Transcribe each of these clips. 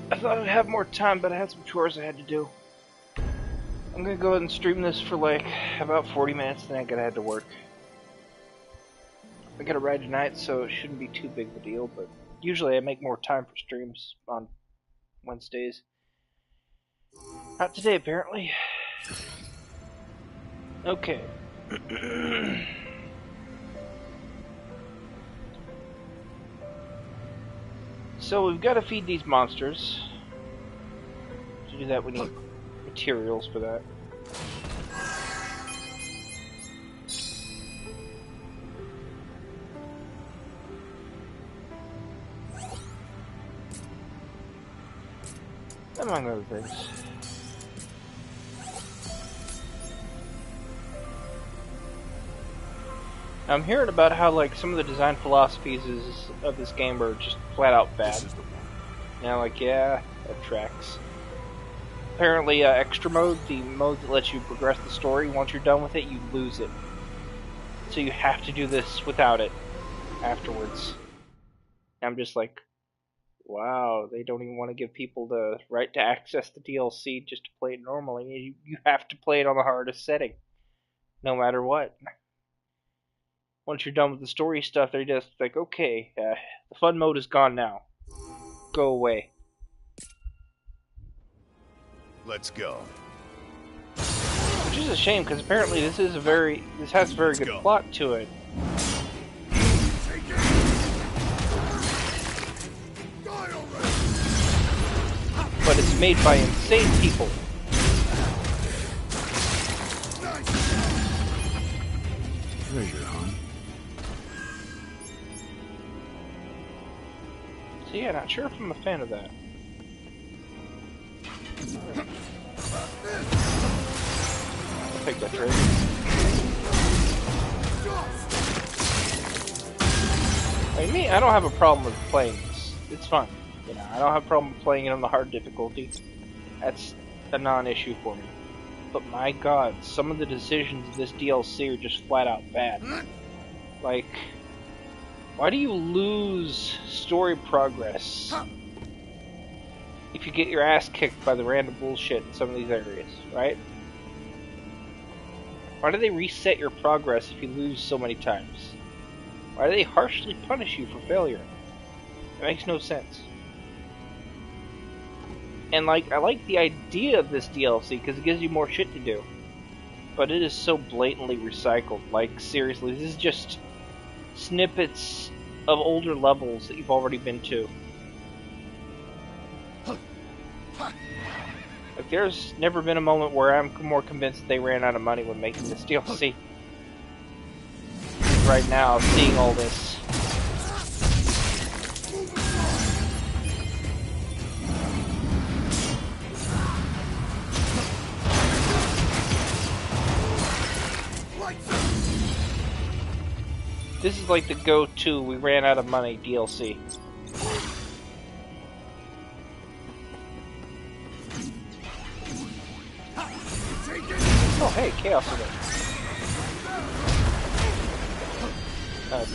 I thought I'd have more time, but I had some chores I had to do. I'm gonna go ahead and stream this for like about 40 minutes, then I gotta head to work. I got a ride tonight, so it shouldn't be too big of a deal, but usually I make more time for streams on Wednesdays. Not today, apparently. Okay. So we've got to feed these monsters. To do that, we need materials for that. Among other things. I'm hearing about how like some of the design philosophies of this game are just flat out bad. Now, like, yeah, that tracks. Apparently, extra mode, the mode that lets you progress the story, once you're done with it, you lose it. So you have to do this without it afterwards. I'm just like, wow, they don't even want to give people the right to access the DLC just to play it normally. You have to play it on the hardest setting, no matter what. Once you're done with the story stuff, they're just like, okay, the fun mode is gone now. Go away. Let's go. Which is a shame, because apparently this has a very good plot to it. But it's made by insane people. Treasure hunt. So yeah, not sure if I'm a fan of that. I'll take that trade. Like me, I don't have a problem with playing this. It's fun. You know, I don't have a problem playing it on the hard difficulty. That's a non-issue for me. But my god, some of the decisions of this DLC are just flat out bad. Like, why do you lose story progress if you get your ass kicked by the random bullshit in some of these areas, right? Why do they reset your progress if you lose so many times? Why do they harshly punish you for failure? It makes no sense. And like, I like the idea of this DLC because it gives you more shit to do. But it is so blatantly recycled. Like, seriously, this is just snippets of older levels that you've already been to. Like, there's never been a moment where I'm more convinced that they ran out of money when making this DLC. Right now, seeing all this. This is like the go-to, we ran out of money DLC. Oh hey, Chaos Event.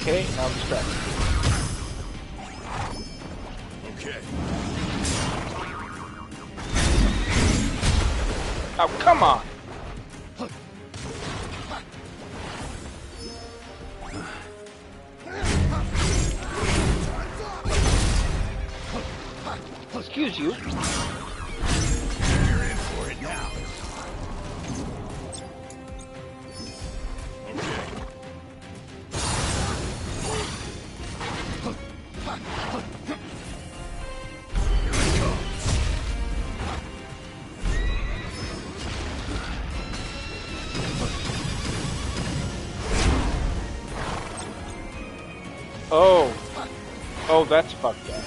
Okay, now I'm distracted. Okay. Oh, come on! Excuse you. You're in for it now. Oh. Oh, that's fucked up.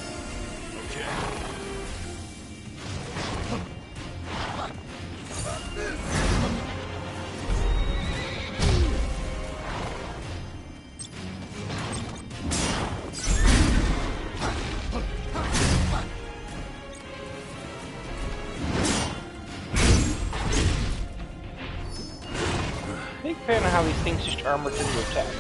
Big fan of how these things just armor to the attacks.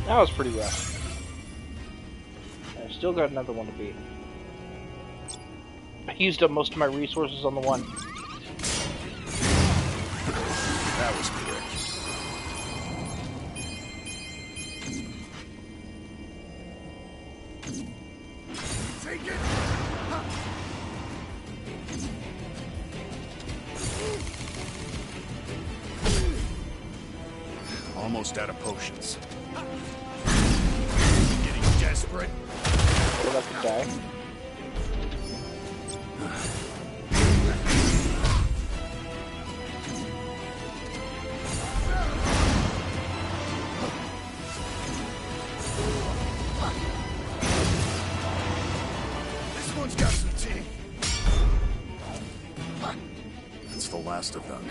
That was pretty rough. I've still got another one to beat. I used up most of my resources on the one. That was quick. Take it! Almost out of potions. Getting desperate. We're about to die. This one's got some teeth. That's the last of them.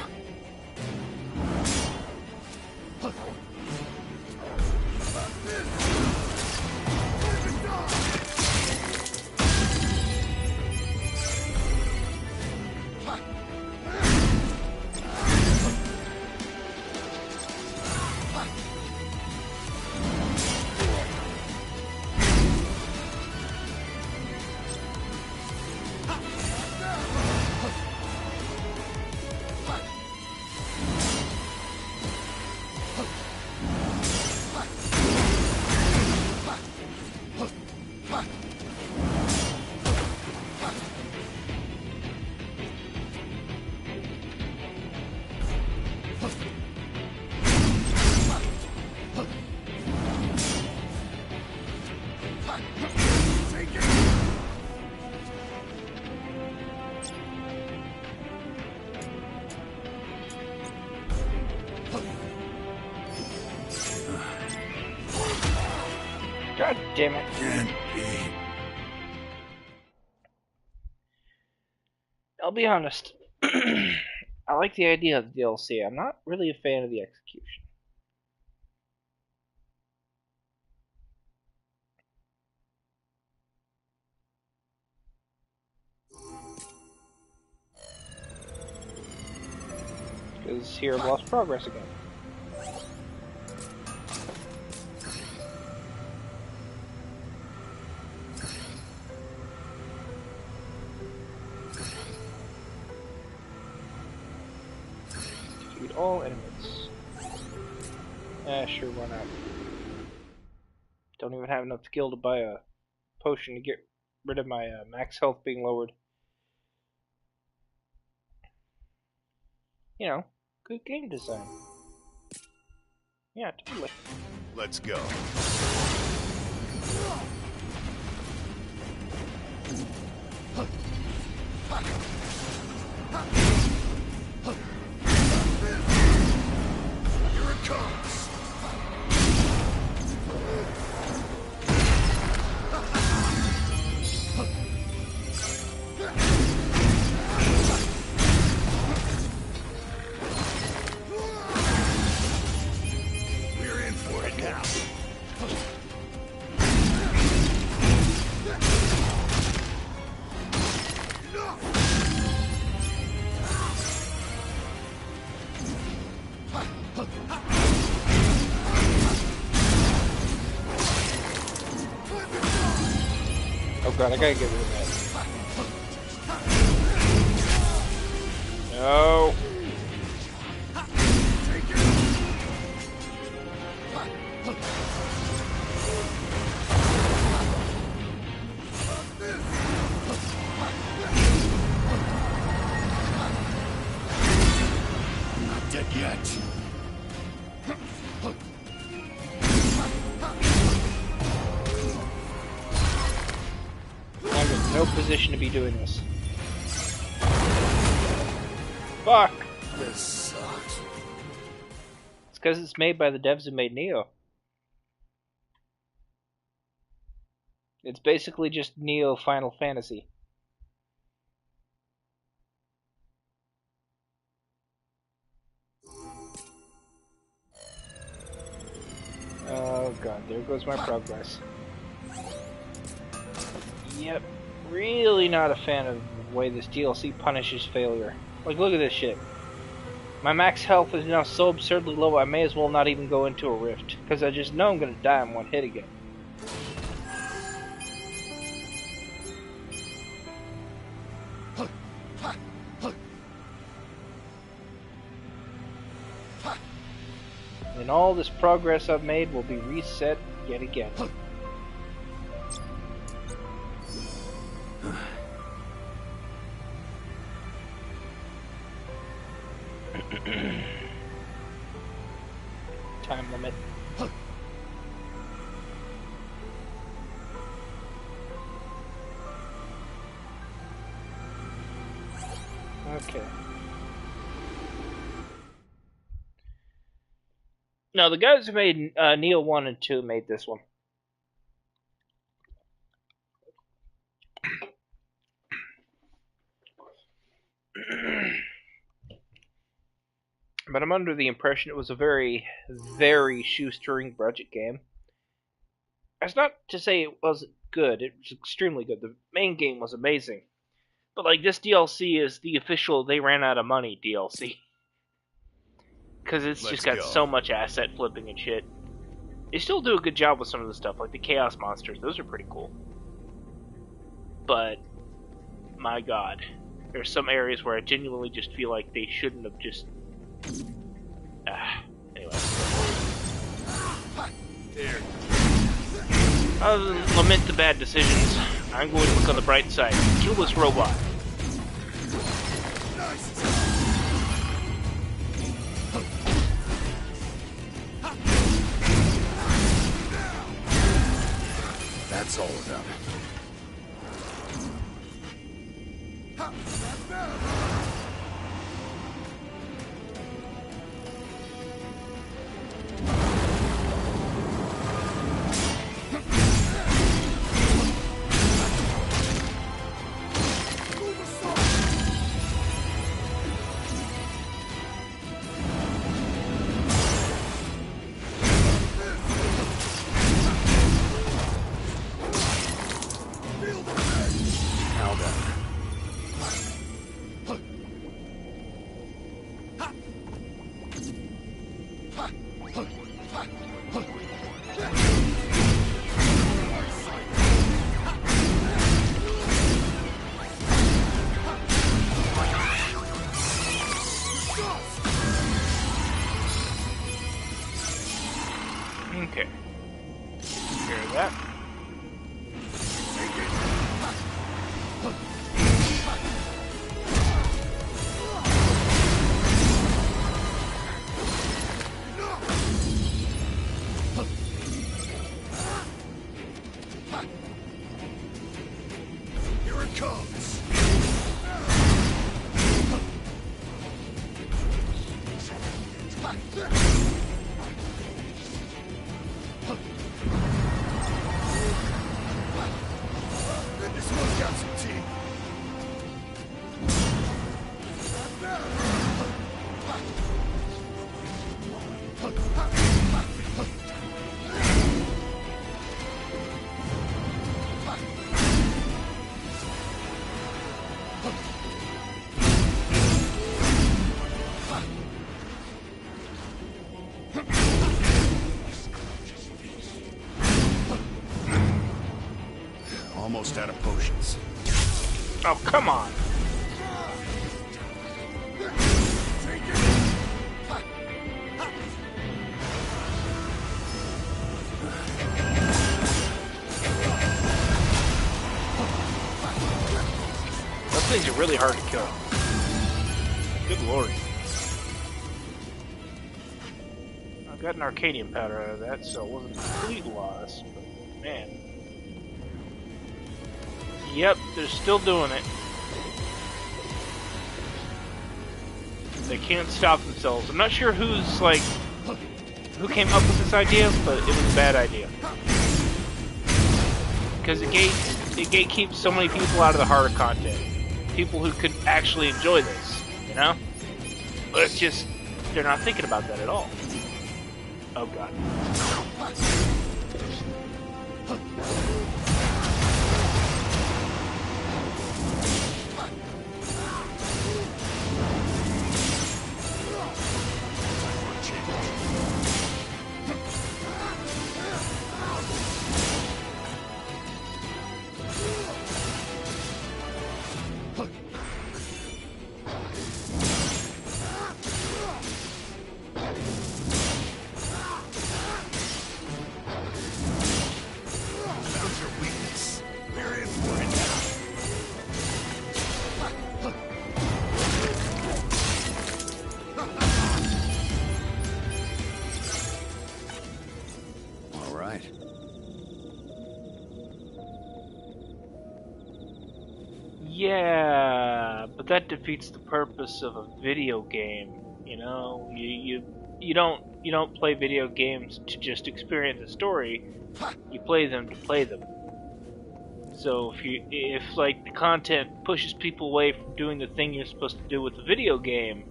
God damn it. Can't be. I'll be honest. I like the idea of the DLC. I'm not really a fan of the execution. Because here I've lost progress again. Defeat all enemies. Sure, why not? Don't even have enough skill to buy a potion to get rid of my max health being lowered. You know, good game design. Yeah, totally. Let's go. Here it comes. We're in for it now. Oh god, I gotta get rid of that. No. Not dead yet. I'm in no position to be doing this. Fuck! This sucks. It's because it's made by the devs who made Neo. It's basically just Neo Final Fantasy. Oh god, there goes my progress. Yep, really not a fan of the way this DLC punishes failure. Like, look at this shit. My max health is now so absurdly low I may as well not even go into a rift, because I just know I'm gonna die in one hit again. And all this progress I've made will be reset yet again. Time limit. Okay. No, the guys who made Neo 1 and 2 made this one. But I'm under the impression it was a very, very shoestring budget game. That's not to say it wasn't good, it was extremely good. The main game was amazing. But like, this DLC is the official they ran out of money DLC. Because it's just got so much asset flipping and shit. They still do a good job with some of the stuff, like the Chaos Monsters. Those are pretty cool. But, my god. There's some areas where I genuinely just feel like they shouldn't have just... anyway. Other than lament the bad decisions, I'm going to look on the bright side. Kill this robot. That's all about it. Okay. Hear that? Here it comes. This one's got some teeth. Almost out of potions. Oh, come on. Those things are really hard to kill. Good lord. I got an Arcadium powder out of that, so it wasn't a complete loss, but man. Yep, they're still doing it. They can't stop themselves. I'm not sure who's, like, who came up with this idea, but it was a bad idea. Because it gatekeeps so many people out of the harder content. People who could actually enjoy this, you know? But it's just, they're not thinking about that at all. Oh god. right. Yeah, but that defeats the purpose of a video game. You know, you don't play video games to just experience a story. You play them to play them. So if like the content pushes people away from doing the thing you're supposed to do with the video game,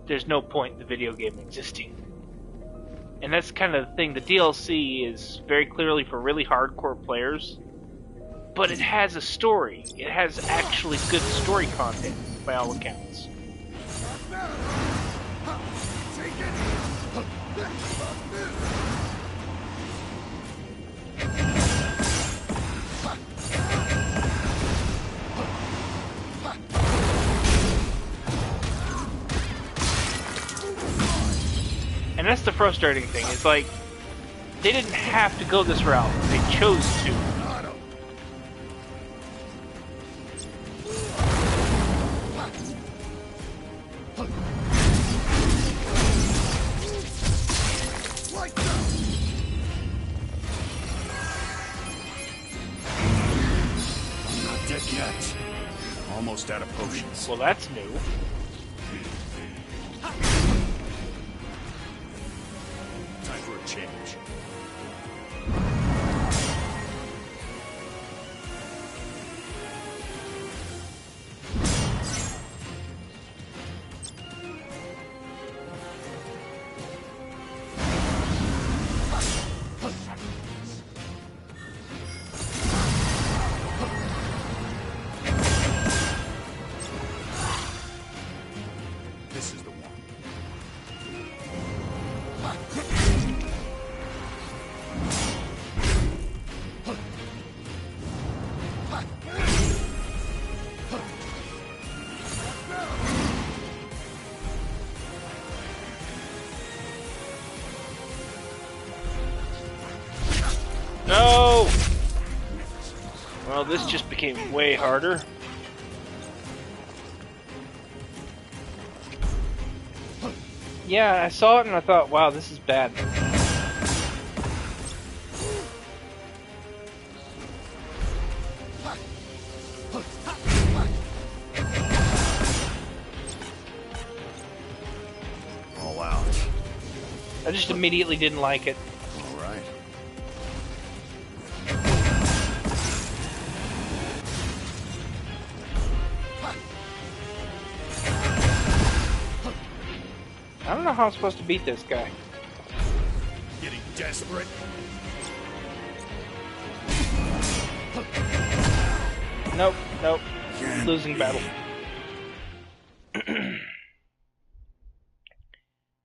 there's no point in the video game existing. And that's kind of the thing. The DLC is very clearly for really hardcore players, but it has a story. It has actually good story content, by all accounts. Take it! And that's the frustrating thing. It's like, they didn't have to go this route. They chose to. Got him. Like that. I'm not dead yet. Almost out of potions. Well, that's new. Time for a change. This is the one. No! Well, this just became way harder. Yeah, I saw it and I thought, wow, this is bad. All out. I just immediately didn't like it. All right. I don't know how I'm supposed to beat this guy. Getting desperate. Nope, nope. Can't Losing be. battle.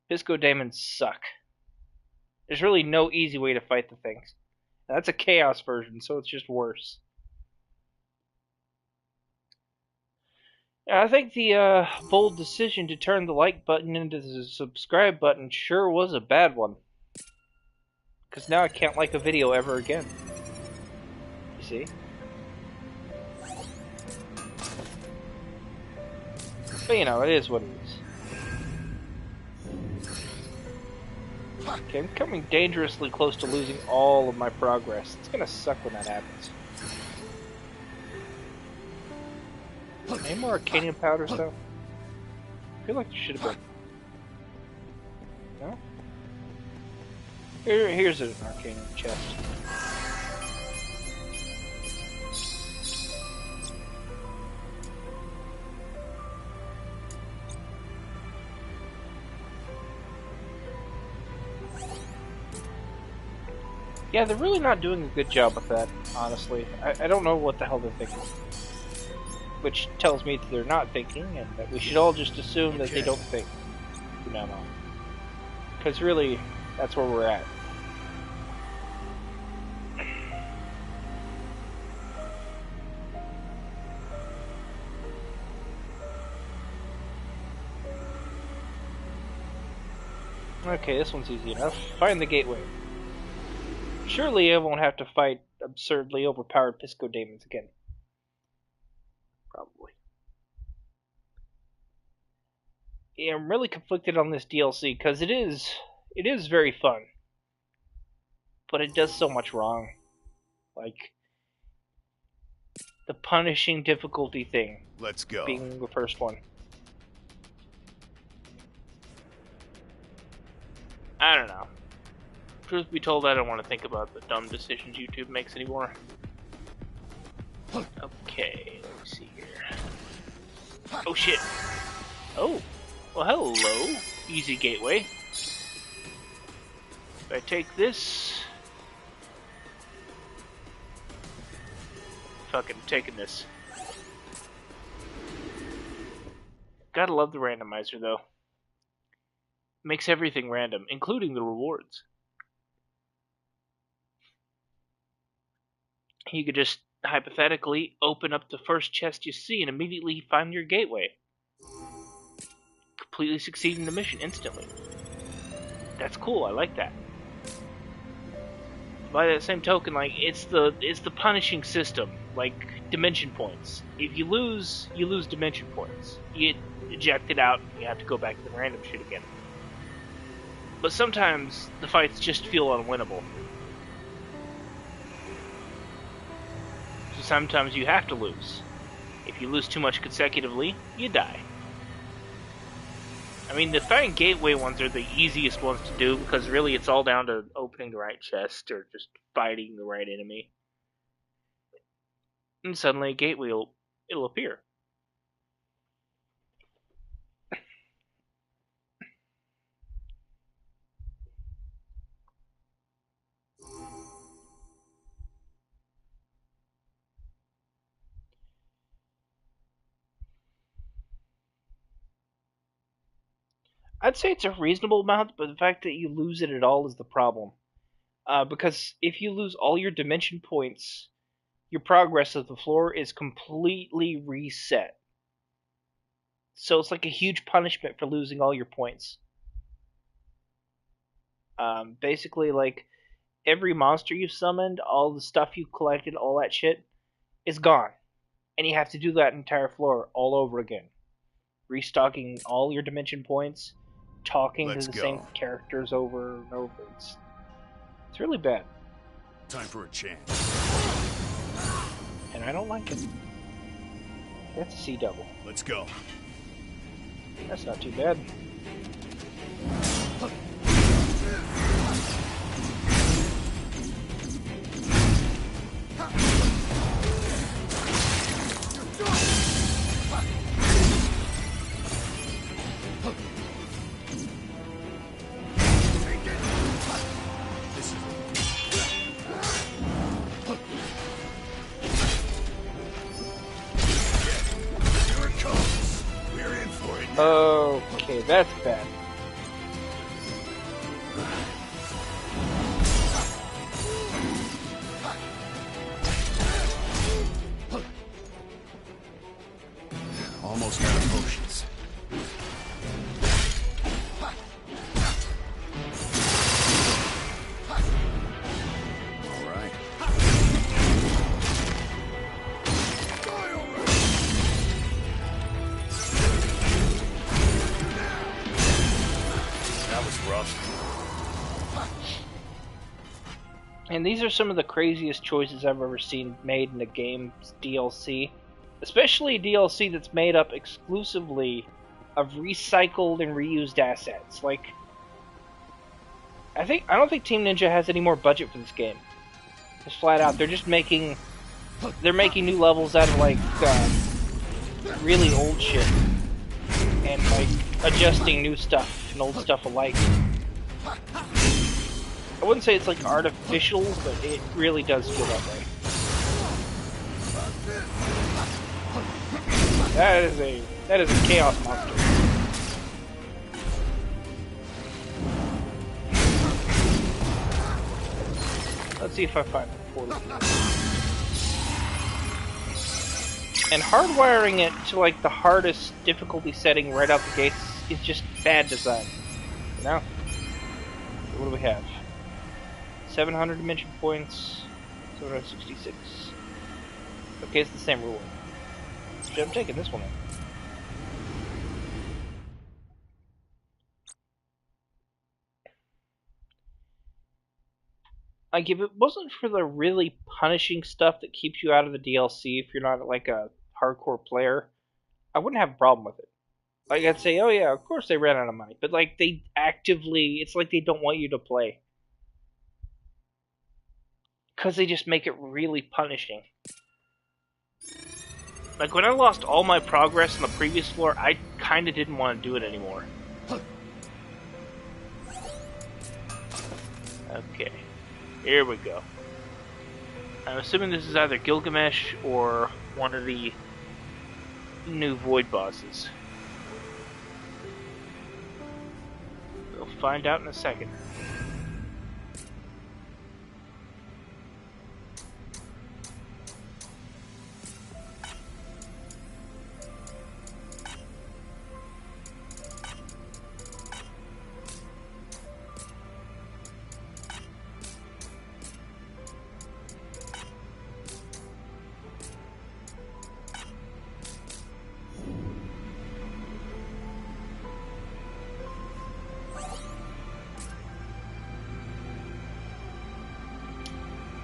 Pisco Daemons suck. There's really no easy way to fight the things. Now, that's a chaos version, so it's just worse. Yeah, I think the bold decision to turn the like button into the subscribe button sure was a bad one. Because now I can't like a video ever again. You see? But you know, it is what it is. Okay, I'm coming dangerously close to losing all of my progress. It's gonna suck when that happens. Any more Arcanium powders though? I feel like there should have been. No? Here's an Arcanium chest. Yeah, they're really not doing a good job with that, honestly. I don't know what the hell they're thinking. Which tells me that they're not thinking, and that we should all just assume that they don't think from now on. Because really, that's where we're at. Okay, this one's easy enough. Find the gateway. Surely I won't have to fight absurdly overpowered Pisco Daemons again. Probably. Yeah, I'm really conflicted on this DLC because it is very fun. but it does so much wrong. Like, the punishing difficulty thing. Let's go. Being the first one. I don't know. Truth be told, I don't want to think about the dumb decisions YouTube makes anymore. Okay, let me see here. Oh shit. Oh. Well, hello. Easy gateway. If I take this... Fucking taking this. Gotta love the randomizer, though. Makes everything random, including the rewards. You could just, hypothetically, open up the first chest you see and immediately find your gateway. Completely succeeding the mission instantly. That's cool, I like that. By that same token, like, it's the punishing system, like dimension points. If you lose dimension points. You get ejected out and you have to go back to the random shit again. But sometimes the fights just feel unwinnable. So sometimes you have to lose. If you lose too much consecutively, you die. I mean, the fighting gateway ones are the easiest ones to do because really it's all down to opening the right chest or just fighting the right enemy. And suddenly a gateway it'll appear. I'd say it's a reasonable amount, but the fact that you lose it at all is the problem. Because if you lose all your dimension points, your progress of the floor is completely reset. So it's like a huge punishment for losing all your points. Basically, like, every monster you've summoned, all the stuff you collected, all that shit, is gone. And you have to do that entire floor all over again. Restocking all your dimension points, talking to the same characters over and over. It's really bad. Time for a change. And I don't like it. That's a C double. Let's go. That's not too bad. Okay, that's bad. Almost out of potions. All right. That was rough. And these are some of the craziest choices I've ever seen made in a game's DLC. Especially DLC that's made up exclusively of recycled and reused assets. Like, I don't think Team Ninja has any more budget for this game. Just flat out, they're making new levels out of like really old shit, and like adjusting new stuff and old stuff alike. I wouldn't say it's like artificial, but it really does feel that way. That is a chaos monster. Let's see if I find it for you. And hardwiring it to like the hardest difficulty setting right out the gates is just bad design. You know? So what do we have? 700 dimension points, 766. Okay, it's the same rule. I'm taking this one in. Like, if it wasn't for the really punishing stuff that keeps you out of the DLC if you're not like a hardcore player, I wouldn't have a problem with it. Like, I'd say, oh yeah, of course they ran out of money, but like they actively, it's like they don't want you to play because they just make it really punishing. Like, when I lost all my progress on the previous floor, I kind of didn't want to do it anymore. Okay, here we go. I'm assuming this is either Gilgamesh or one of the new Void bosses. We'll find out in a second.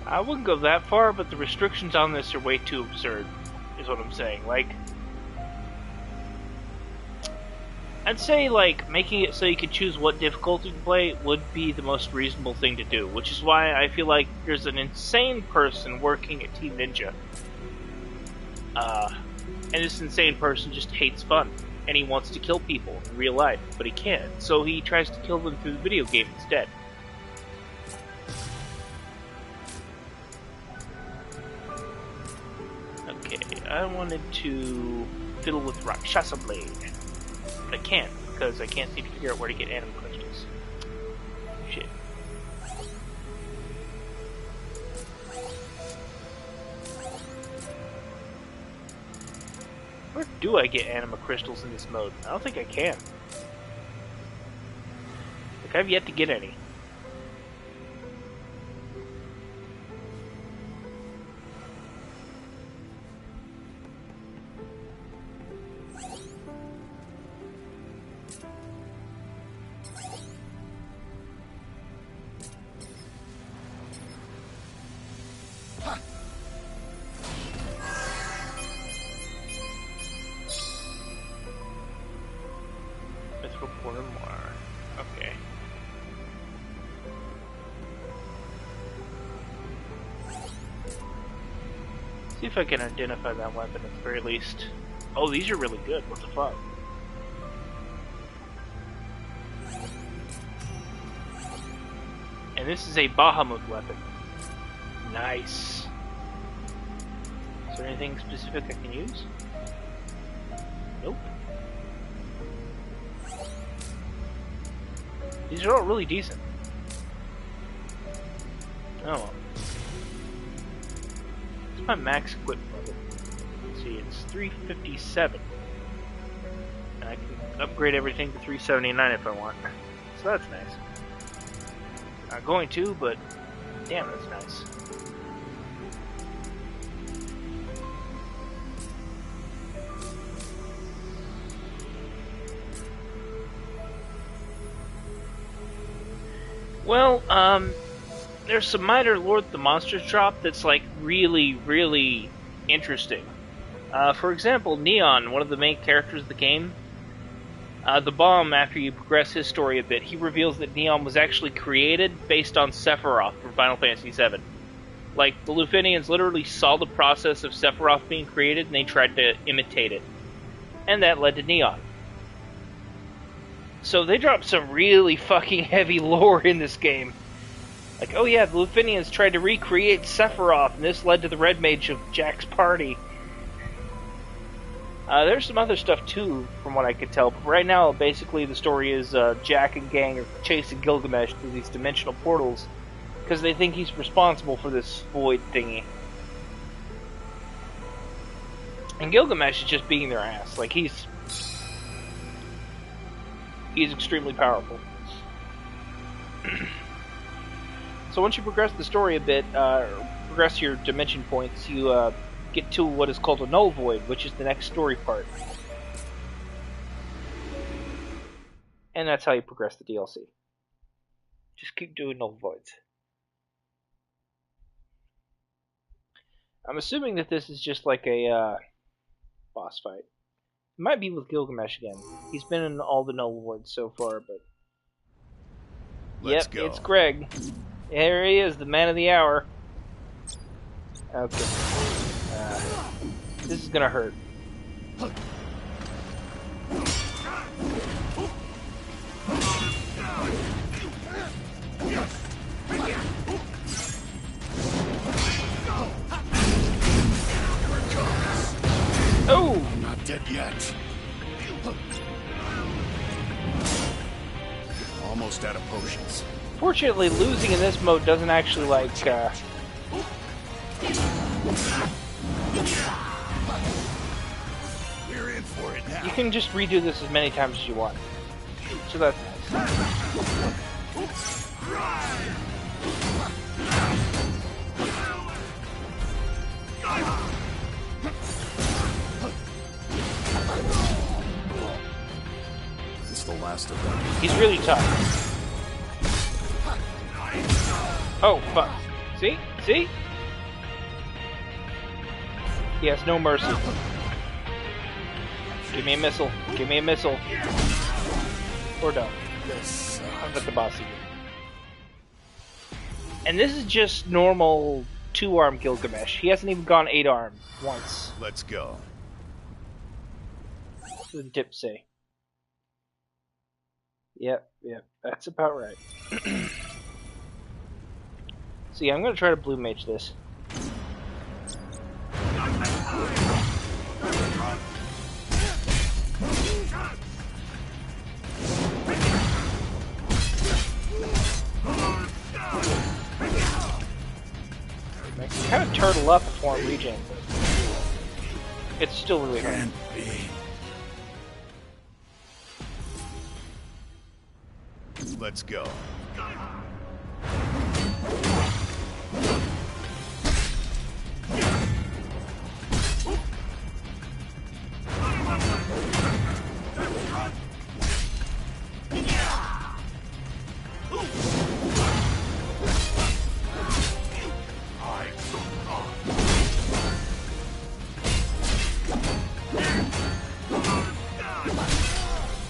I wouldn't go that far, but the restrictions on this are way too absurd, is what I'm saying. Like, I'd say, like, making it so you could choose what difficulty to play would be the most reasonable thing to do, which is why I feel like there's an insane person working at Team Ninja. And this insane person just hates fun, and he wants to kill people in real life, but he can't, so he tries to kill them through the video game instead. I wanted to fiddle with Rakshasa Blade, but I can't because I can't seem to figure out where to get anima crystals. Shit. Where do I get anima crystals in this mode? I don't think I can. Like, I've yet to get any. Okay. See if I can identify that weapon at the very least. Oh, these are really good. What the fuck? And this is a Bahamut weapon. Nice. Is there anything specific I can use? Nope. These are all really decent. Oh. What's my max equipment level? Let's see, it's 357. And I can upgrade everything to 379 if I want. So that's nice. Not going to, but damn, that's nice. Well, there's some minor Lord of the Monsters drop that's like really, really interesting. For example, Neon, one of the main characters of the game, the bomb, after you progress his story a bit, he reveals that Neon was actually created based on Sephiroth from Final Fantasy VII. Like, the Lufenians literally saw the process of Sephiroth being created and they tried to imitate it. And that led to Neon. So they dropped some really fucking heavy lore in this game. Like, oh yeah, the Lufenians tried to recreate Sephiroth, and this led to the Red Mage of Jack's party. There's some other stuff too, from what I could tell, but right now, basically, the story is Jack and gang are chasing Gilgamesh through these dimensional portals, because they think he's responsible for this void thingy. And Gilgamesh is just beating their ass. Like, he's extremely powerful. So once you progress the story a bit, progress your dimension points, you get to what is called a null void, which is the next story part. And that's how you progress the DLC. Just keep doing null voids. I'm assuming that this is just like a boss fight. It might be with Gilgamesh again. He's been in all the Nullwoods so far, but... Let's Yep, go. it's Greg. There he is, the man of the hour. Okay. This is gonna hurt. Oh! I'm not dead yet. Almost out of potions. Fortunately, losing in this mode doesn't actually, like, We're in for it now. you can just redo this as many times as you want. So that's nice. It's the last of them. He's really tough. Oh, fuck. See? See? He has no mercy. Give me a missile. Give me a missile. Or done. I'll let the boss again. And this is just normal 2-arm Gilgamesh. He hasn't even gone 8-arm once. Let's go. What does the dip say? Yep, that's about right. So yeah, I'm gonna try to blue mage this. I can kind of turtle up if I want regen, but it's still really hard. Can't be. Let's go.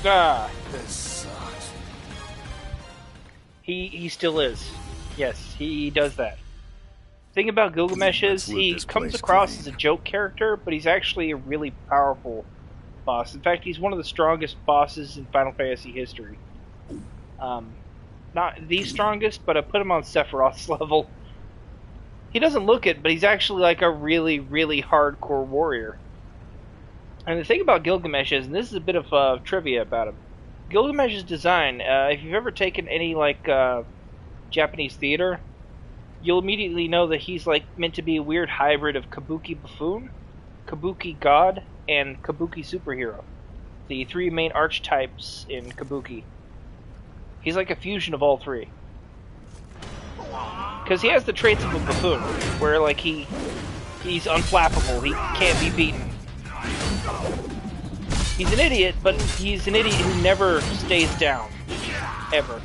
Ah, This sucks. he still is. Yes, he does that. Thing about Gilgamesh is Let's loot he this comes place across clean. as a joke character, but he's actually a really powerful boss. In fact, he's one of the strongest bosses in Final Fantasy history. Not the strongest, but I put him on Sephiroth's level. He doesn't look it, but he's actually like a really, really hardcore warrior. And the thing about Gilgamesh is, and this is a bit of trivia about him, Gilgamesh's design, if you've ever taken any like Japanese theater, you'll immediately know that he's like meant to be a weird hybrid of Kabuki Buffoon, Kabuki God, and Kabuki Superhero, the three main archetypes in Kabuki. He's like a fusion of all three. Because he has the traits of a buffoon, where like he's unflappable, he can't be beaten. He's an idiot, but he's an idiot who never stays down. Ever.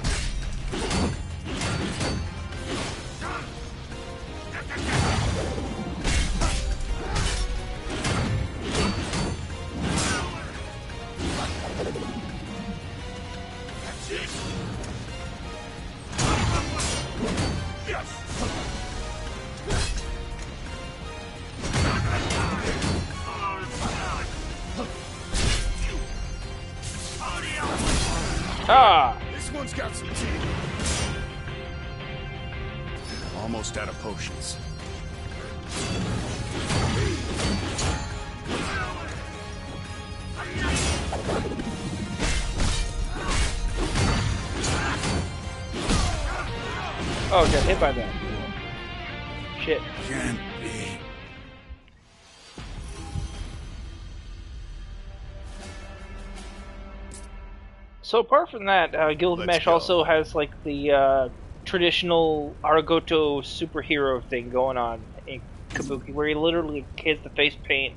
Ah! This one's got some teeth. Almost out of potions. Oh, got hit by that. Shit. Can't be. So apart from that, Gilgamesh Let's go. also has like the traditional Aragoto superhero thing going on in Kabuki, where he literally has the face paint.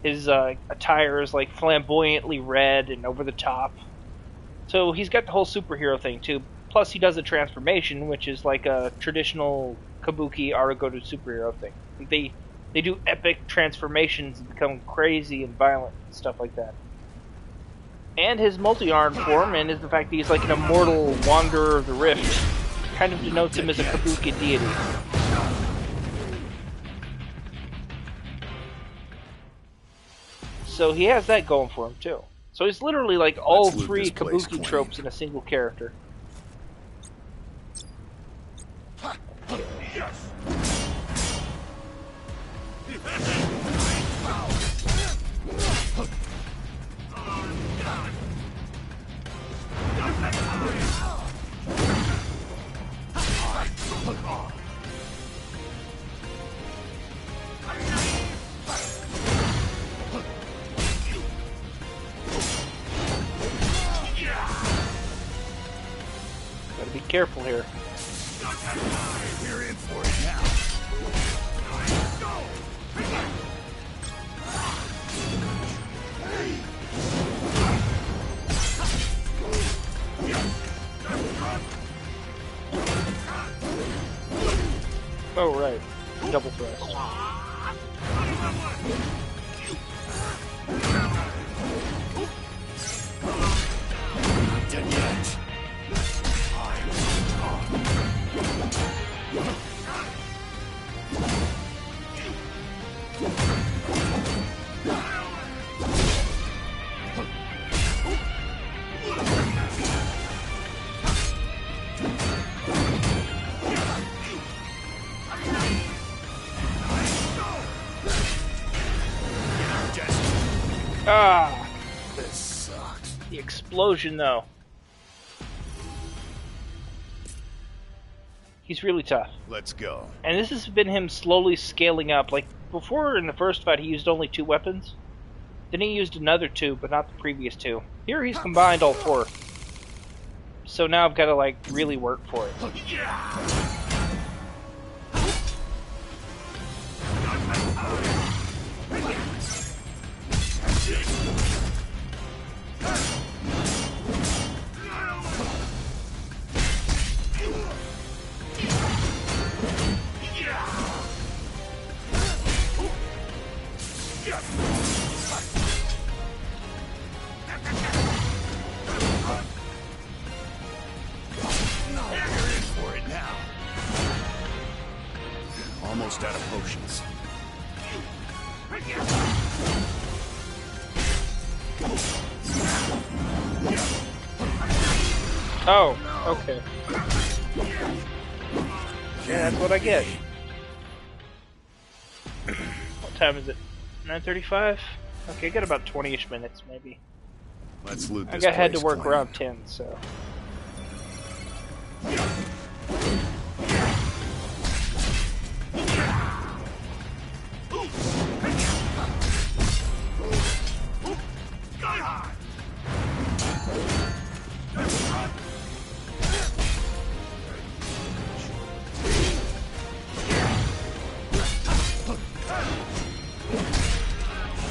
His attire is like flamboyantly red and over the top. So he's got the whole superhero thing too. Plus he does a transformation, which is like a traditional Kabuki Aragoto superhero thing. They They do epic transformations and become crazy and violent and stuff like that. And his multi-armed form, and is the fact that he's like an immortal wanderer of the rift, kind of denotes him as a Kabuki deity. So he has that going for him too. So he's literally like all three Kabuki tropes in a single character. Okay. Gotta be careful here. We're in for it now. Oh, right. Double thrust. Dead yet. Ah! This sucks. The explosion, though. He's really tough. Let's go. And this has been him slowly scaling up. Like, before in the first fight, he used only 2 weapons. Then he used another 2, but not the previous 2. Here he's combined all 4. So now I've got to, like, really work for it. Almost out of potions. Oh, okay. Yeah, that's what I get. What time is it? 9:35? Okay, I got about 20-ish minutes, maybe. Let's loot this I had to place work clean. around 10, so...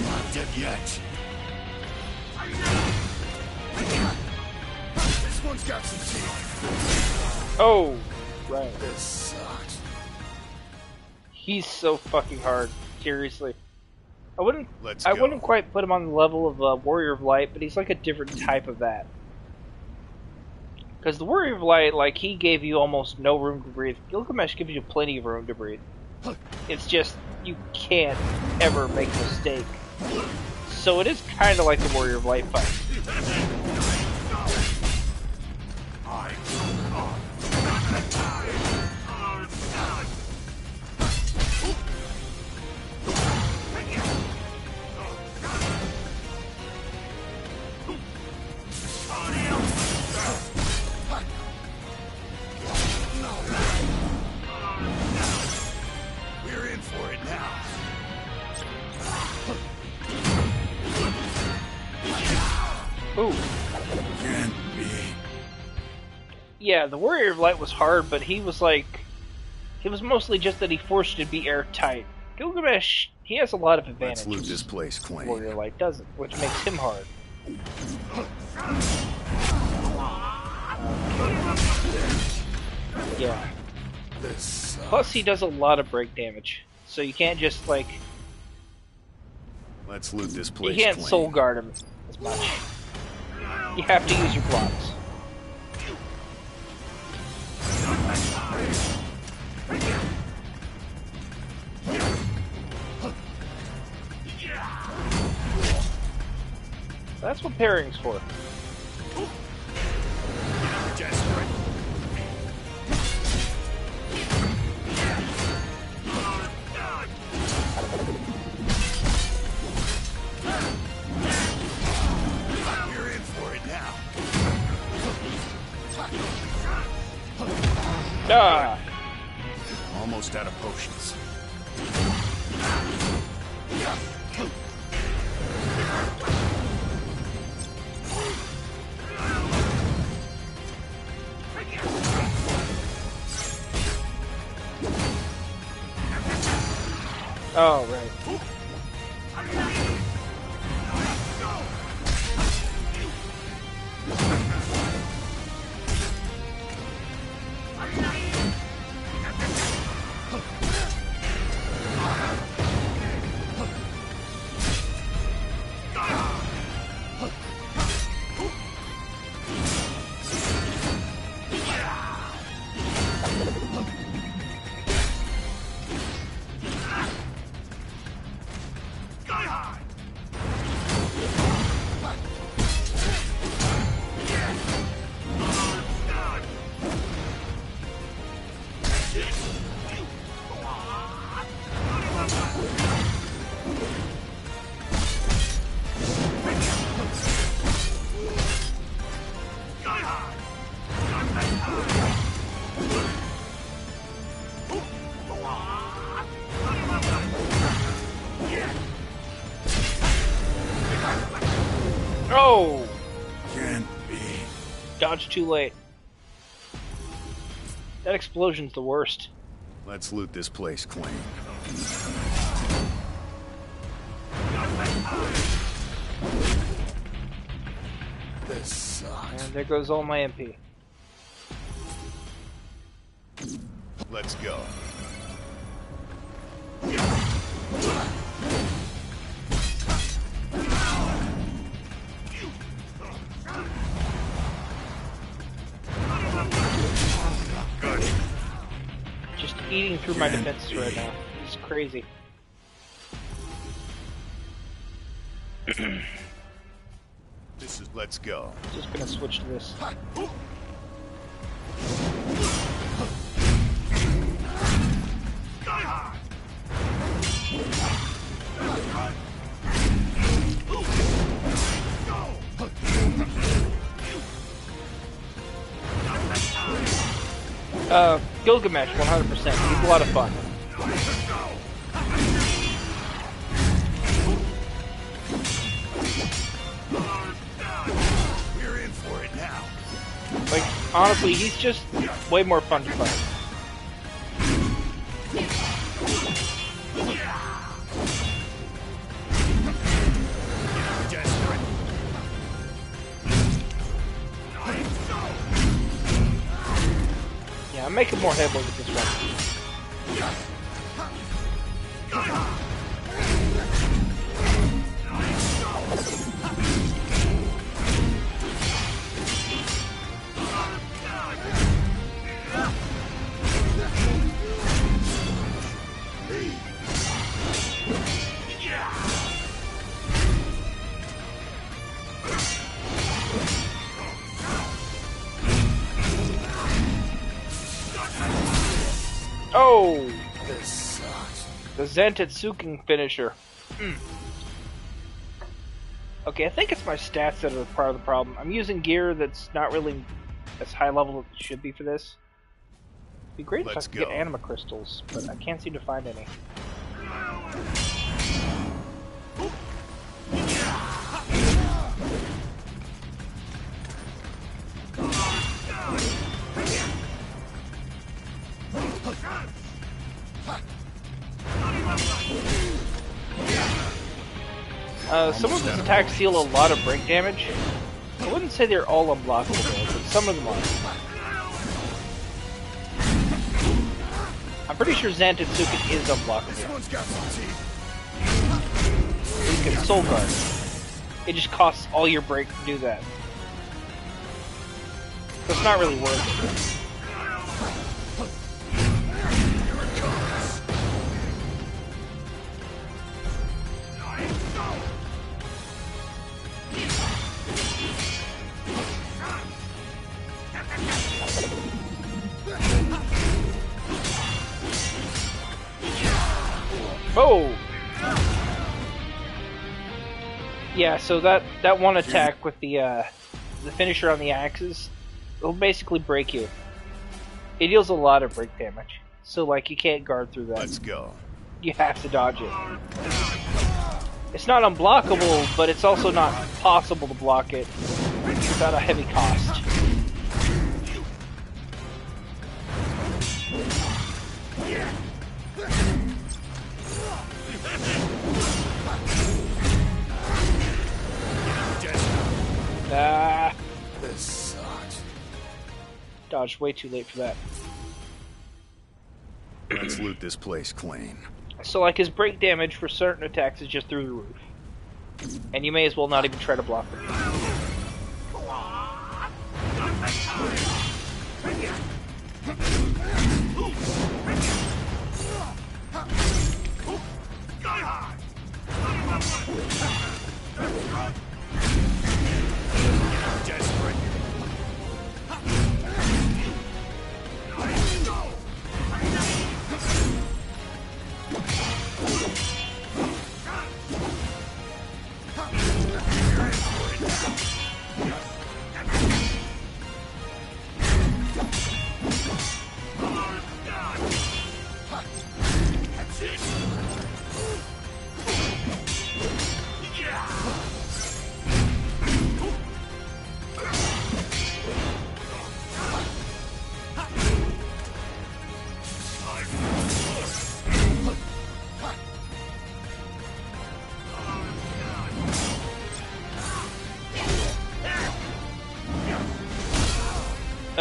Not dead yet. This one's got some teeth. Oh! Right. This sucks. He's so fucking hard. Seriously. I wouldn't Let's wouldn't quite put him on the level of Warrior of Light, but he's like a different type of that. Because the Warrior of Light, like, he gave you almost no room to breathe. Gilgamesh gives you plenty of room to breathe. It's just, you can't ever make a mistake. So it is kind of like the Warrior of Light fight. We're in for it now. Ooh. Can't be. Yeah, the Warrior of Light was hard, but he was like... It was mostly just that he forced you to be airtight. Gilgamesh, he has a lot of advantages. Let's loot this place clean. Warrior of Light doesn't, which makes him hard. Yeah. This sucks. Plus, he does a lot of break damage. so you can't just like Let's loot this place. you can't clean. soul guard him as much. You have to use your blocks. That's what parring's for. Desperate. You're in for it now. Ah! Almost out of potions. Oh, right. Oh! Can't be. Dodge too late. That explosion's the worst. Let's loot this place clean. This sucks. And there goes all my MP. Let's go. Just eating through my defenses right now. It's crazy. This is let's go. Just gonna switch to this. Gilgamesh, 100%. He's a lot of fun. We're in for it now. Like, honestly, he's just way more fun to play. Desperate. Yeah, I'm making more headway with this one. Oh! This sucks. The Zantetsuken finisher. Okay, I think it's my stats that are part of the problem. I'm using gear that's not really as high level as it should be for this. It'd be great if I could get anima crystals, but I can't seem to find any. Some of his attacks deal a lot of break damage. I wouldn't say they're all unblockable, but some of them are. I'm pretty sure Zantetsuken is This unblockable. one's got some teeth. You can Soul Guard. It just costs all your break to do that. So it's not really worth it. Oh! Yeah, so that one attack with the finisher on the axes, it'll basically break you. It deals a lot of break damage. So like you can't guard through that. Let's go. You have to dodge it. It's not unblockable, but it's also not possible to block it without a heavy cost. Ah, This sucks. dodged way too late for that. Let's loot this place clean. So like his break damage for certain attacks is just through the roof. And you may as well not even try to block it. Desperate.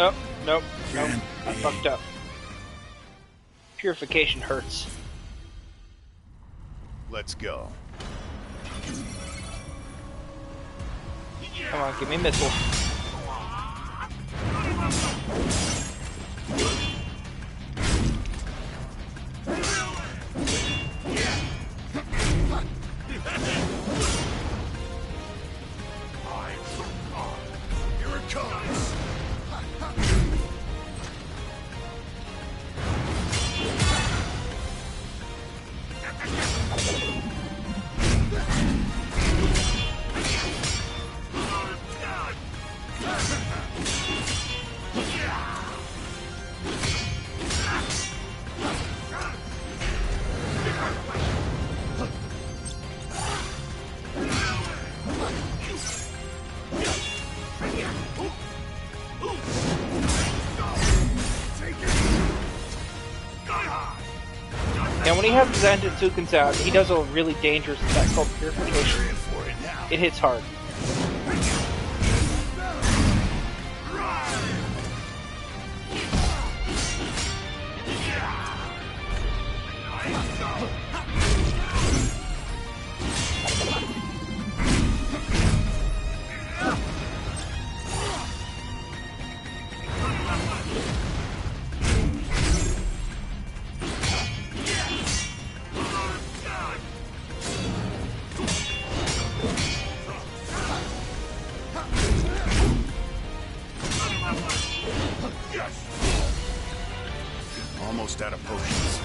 Oh, nope, nope. I fucked up. Purification hurts. Let's go. Come on, give me a missile. Here it comes. And when he has his Zantetsuken's out, he does a really dangerous attack called Purification. In for it now. It hits hard. Almost out of potions.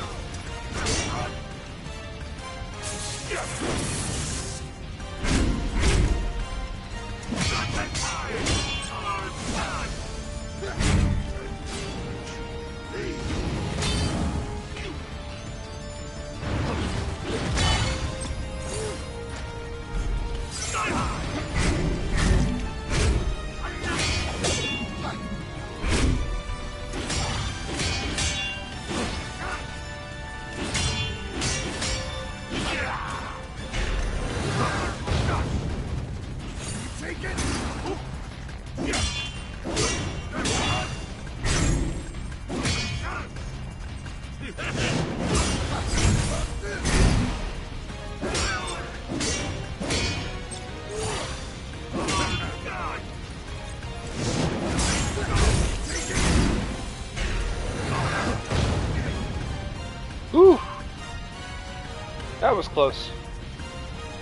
That was close.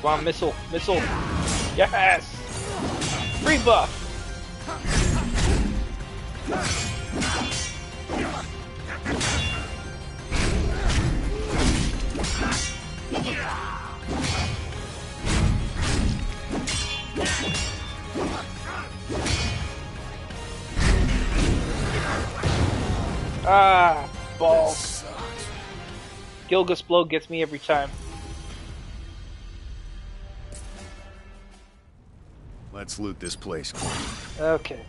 Come on, missile, missile. Yes! Free buff! Ah, balls. Gilga's blow gets me every time. Let's loot this place. Okay.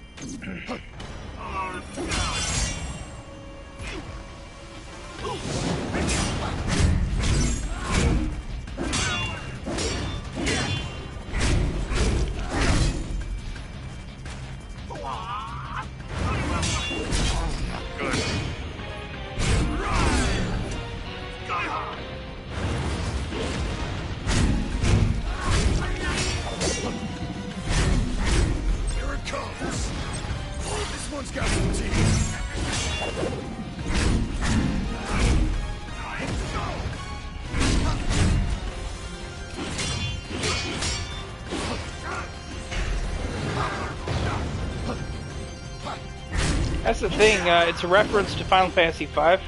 Here it comes. This one's got some teeth. That's the thing, it's a reference to Final Fantasy V.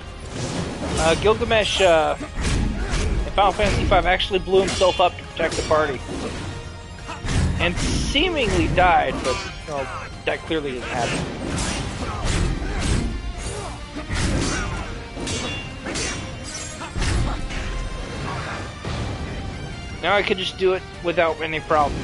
Gilgamesh in Final Fantasy V actually blew himself up to protect the party. And seemingly died, but well, that clearly didn't happen. Now I could just do it without any problems.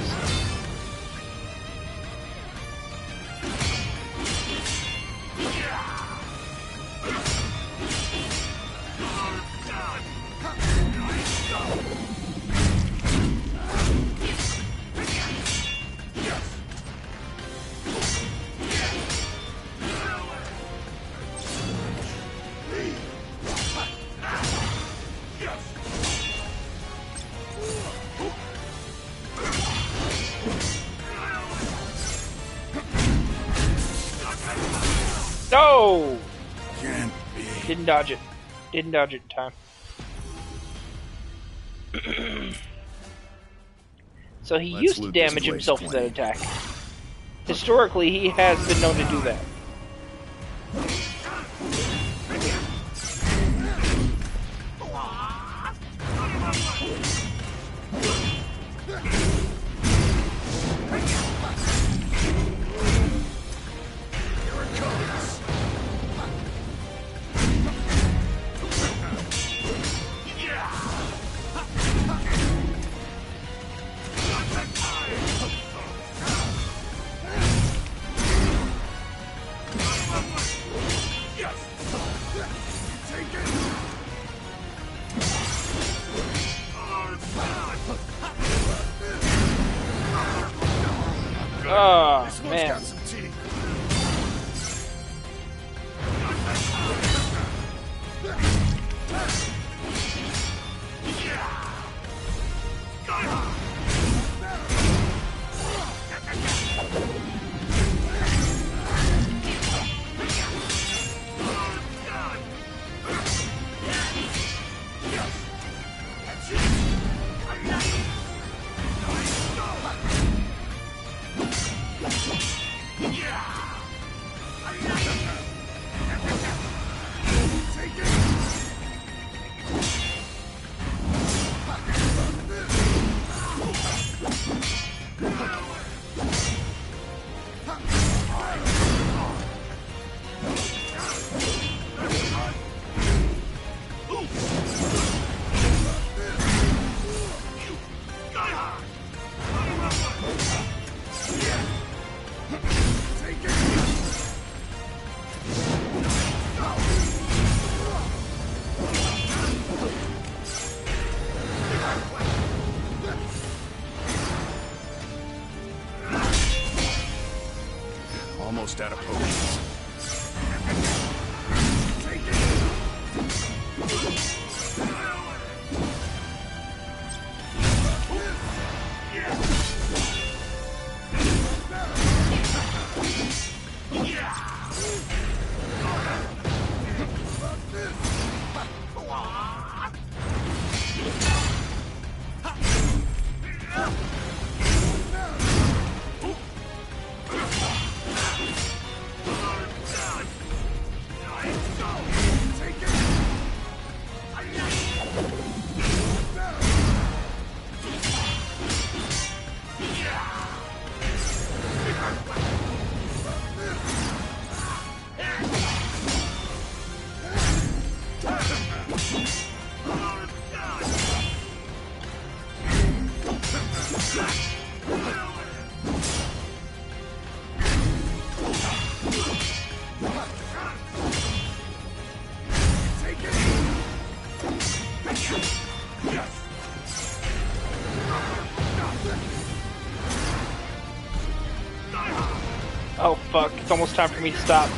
No! Can't be. Didn't dodge it. Didn't dodge it in time. So he Let's used to loot this damage place himself with that clean. attack. Historically, he has been known to do that. Here it comes. Oh, This one's man. got some teeth. Almost out of potions. Oh fuck, it's almost time for me to stop.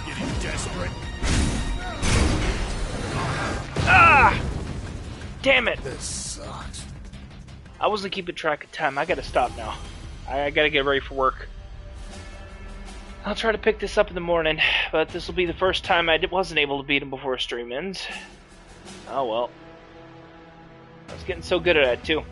Getting desperate. Ah! Damn it! This sucks. I wasn't keeping track of time. I gotta stop now. I gotta get ready for work. I'll try to pick this up in the morning, but this will be the first time I wasn't able to beat him before stream ends. Oh well. I was getting so good at it too.